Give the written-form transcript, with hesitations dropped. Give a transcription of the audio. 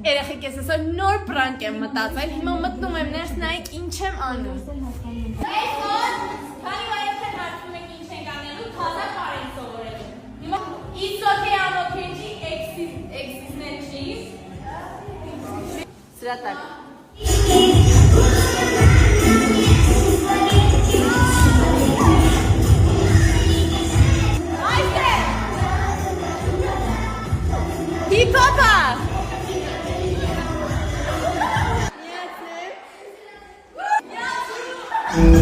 Երեխեք ես այսօր նոր պրանկ եմ մտածել, հիմա մտնում եմ ներս նայեք ինչ եմ անում։ Այսօր, քանի որ եթե հարցում եք ինչ ենք անելու, թազա բառ ենք սովորելու։ Հիմա it's okay, I'm okay, existential։ Սրա տակ։ Հիփ-հոփա։ Միացե։